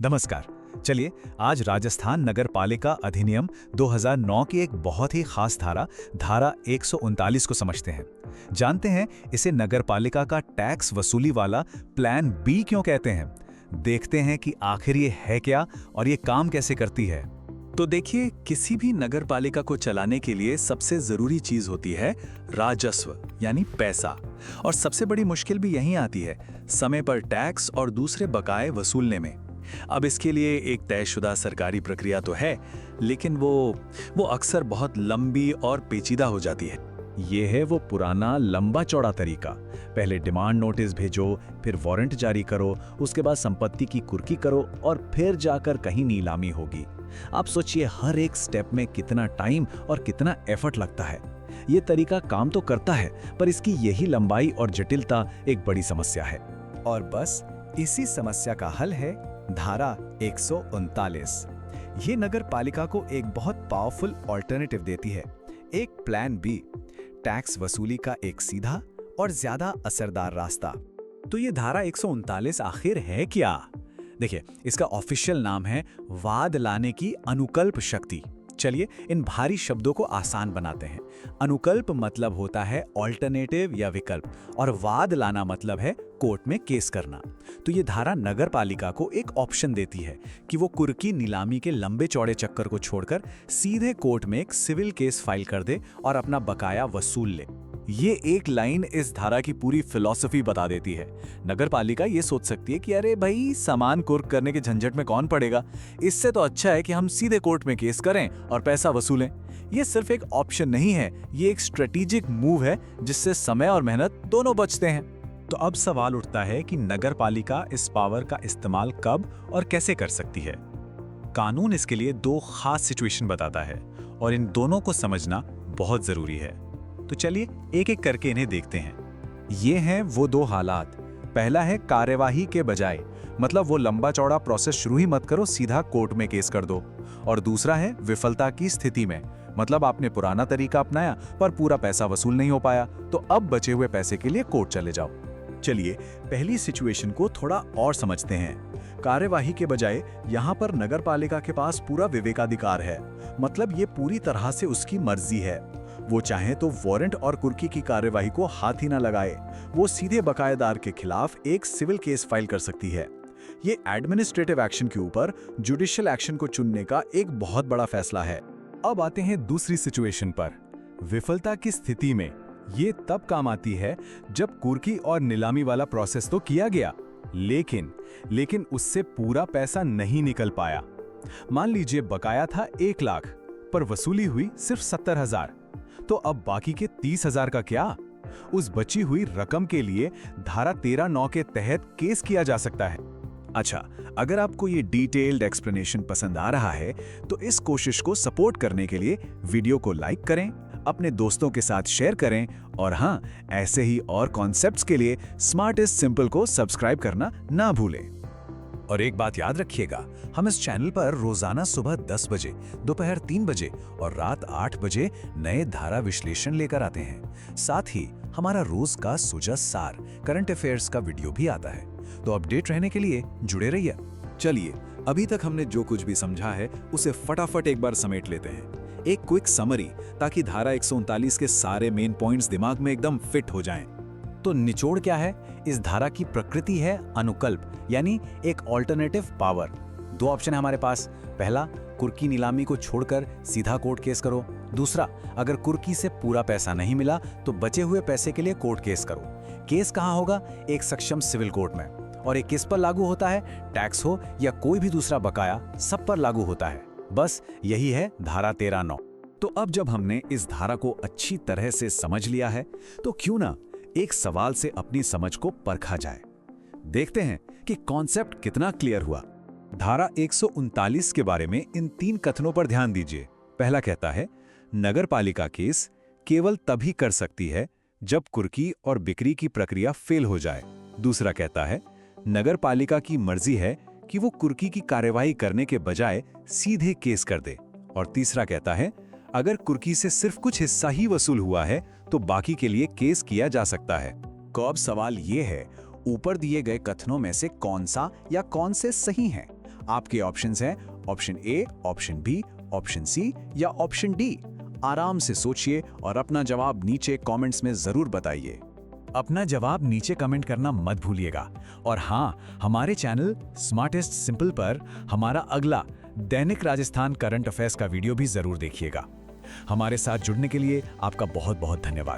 नमस्कार। चलिए आज राजस्थान नगर पालिका अधिनियम 2009 की एक बहुत ही खास धारा धारा 139 को समझते हैं। जानते हैं इसे नगर पालिका का टैक्स वसूली वाला प्लान बी क्यों कहते हैं। देखते हैं कि आखिर ये है क्या और ये काम कैसे करती है। तो देखिए, किसी भी नगर पालिका को चलाने के लिए सबसे जरूरी चीज होती है राजस्व यानी पैसा। और सबसे बड़ी मुश्किल भी यहीं आती है, समय पर टैक्स और दूसरे बकाए वसूलने में। अब इसके लिए एक तयशुदा सरकारी प्रक्रिया तो है, लेकिन वो अक्सर बहुत लंबी और पेचीदा हो जाती है। ये है वो पुराना लंबा चौड़ा तरीका। पहले डिमांड नोटिस भेजो, फिर वारंट जारी करो, उसके बाद संपत्ति की कुर्की करो और फिर जाकर कहीं नीलामी होगी। आप सोचिए हर एक स्टेप में कितना टाइम और कितना एफर्ट लगता है। ये तरीका काम तो करता है, पर इसकी यही लंबाई और जटिलता एक बड़ी समस्या है। और बस इसी समस्या का हल है धारा 139। ये नगर पालिका को एक बहुत पावरफुल ऑल्टरनेटिव देती है, एक प्लान बी, टैक्स वसूली का एक सीधा और ज्यादा असरदार रास्ता। तो ये धारा 139 आखिर है क्या? देखिए, इसका ऑफिशियल नाम है वाद लाने की अनुकल्प शक्ति। चलिए इन भारी शब्दों को आसान बनाते हैं। अनुकल्प मतलब होता है ऑल्टरनेटिव या विकल्प, और वाद लाना मतलब है कोर्ट में केस करना। तो ये धारा नगर पालिका को एक ऑप्शन देती है कि वो कुर्की नीलामी के लंबे चौड़े चक्कर को छोड़कर सीधे कोर्ट में एक सिविल केस फाइल कर दे और अपना बकाया वसूल ले। ये एक लाइन इस धारा की पूरी फिलॉसफी बता देती है। नगर पालिका ये सोच सकती है कि अरे भाई, सामान कुर्क करने के झंझट में कौन पड़ेगा, इससे तो अच्छा है कि हम सीधे कोर्ट में केस करें और पैसा वसूलें। ये सिर्फ एक ऑप्शन नहीं है, ये एक स्ट्रेटेजिक मूव है जिससे समय और मेहनत दोनों बचते हैं। तो अब सवाल उठता है कि नगर पालिका इस पावर का इस्तेमाल कब और कैसे कर सकती है। कानून इसके लिए दो खास सिचुएशन बताता है और इन दोनों को समझना बहुत जरूरी है। तो चलिए एक एक करके इन्हें देखते हैं। ये हैं वो दो हालात। पहला है कार्यवाही के बजाय, मतलब वो लंबा चौड़ा प्रोसेस शुरू ही मत करो, सीधा कोर्ट में केस कर दो। और दूसरा है विफलता की स्थिति में, मतलब आपने पुराना तरीका अपनाया पर पूरा पैसा वसूल नहीं हो पाया, तो अब बचे हुए पैसे के लिए कोर्ट चले जाओ। चलिए पहली सिचुएशन को थोड़ा और समझते हैं। कार्यवाही के बजाय यहाँ पर नगर पालिका के पास पूरा विवेकाधिकार है, मतलब ये पूरी तरह से उसकी मर्जी है। वो चाहे तो वारंट और कुर्की की कार्यवाही को हाथ ही ना लगाए, वो सीधे बकायेदार के खिलाफ एक सिविल केस फाइल कर सकती है। ये एडमिनिस्ट्रेटिव एक्शन के ऊपर जुडिशियल एक्शन को चुनने का एक बहुत बड़ा फैसला है। अब आते हैं दूसरी सिचुएशन पर। विफलता की स्थिति में ये तब काम आती है जब कुर्की और नीलामी वाला प्रोसेस तो किया गया, लेकिन उससे पूरा पैसा नहीं निकल पाया। मान लीजिए बकाया था 1 लाख, पर वसूली हुई सिर्फ 70,000। तो अब बाकी के 30,000 का क्या? उस बची हुई रकम के लिए धारा 13(9) के तहत केस किया जा सकता है। अच्छा, अगर आपको ये डिटेल्ड एक्सप्लेनेशन पसंद आ रहा है तो इस कोशिश को सपोर्ट करने के लिए वीडियो को लाइक करें, अपने दोस्तों के साथ शेयर करें, और हाँ, ऐसे ही और कॉन्सेप्ट्स के लिए स्मार्ट इज सिंपल को सब्सक्राइब करना ना भूलें। और एक बात याद रखिएगा, हम इस चैनल पर रोजाना सुबह 10 बजे, दोपहर 3 बजे और रात 8 बजे नए धारा विश्लेषण लेकर आते हैं। साथ ही हमारा रोज का सुजा सार करंट अफेयर्स का वीडियो भी आता है, तो अपडेट रहने के लिए जुड़े रहिए। चलिए अभी तक हमने जो कुछ भी समझा है उसे फटाफट एक बार समेट लेते हैं। एक क्विक समरी, ताकि धारा 139 के सारे मेन पॉइंट्स दिमाग में एकदम फिट हो जाएं। तो निचोड़ क्या है? इस धारा की प्रकृति है अनुकल्प, यानी एक ऑल्टरनेटिव पावर। 2 ऑप्शन है हमारे पास। पहला, कुर्की नीलामी को छोड़कर सीधा कोर्ट केस करो। दूसरा, अगर कुर्की से पूरा पैसा नहीं मिला तो बचे हुए पैसे के लिए कोर्ट केस करो। केस कहाँ होगा? एक सक्षम सिविल कोर्ट में। और एक किस पर लागू होता है? टैक्स हो या कोई भी दूसरा बकाया, सब पर लागू होता है। बस यही है धारा 13(9). तो अब जब हमने इस धारा को अच्छी तरह से समझ लिया है, तो क्यों ना एक सवाल से अपनी समझ को परखा जाए। देखते हैं कि कॉन्सेप्ट कितना क्लियर हुआ। धारा 139 के बारे में इन 3 कथनों पर ध्यान दीजिए। पहला कहता है, नगर पालिका केस केवल तभी कर सकती है जब कुर्की और बिक्री की प्रक्रिया फेल हो जाए। दूसरा कहता है, नगर पालिका की मर्जी है कि वो कुर्की की कार्यवाही करने के बजाय सीधे केस कर दे। और तीसरा कहता है, अगर कुर्की से सिर्फ कुछ हिस्सा ही वसूल हुआ है तो बाकी के लिए केस किया जा सकता है। तो अब सवाल ये है, ऊपर दिए गए कथनों में से कौन सा या कौन से सही हैं? आपके ऑप्शंस हैं option A, option B, option C या ऑप्शन डी। आराम से सोचिए और अपना जवाब नीचे कमेंट्स में जरूर बताइए। अपना जवाब नीचे कमेंट करना मत भूलिएगा। और हाँ, हमारे चैनल स्मार्टेस्ट सिंपल पर हमारा अगला दैनिक राजस्थान करंट अफेयर्स का वीडियो भी जरूर देखिएगा। हमारे साथ जुड़ने के लिए आपका बहुत बहुत धन्यवाद।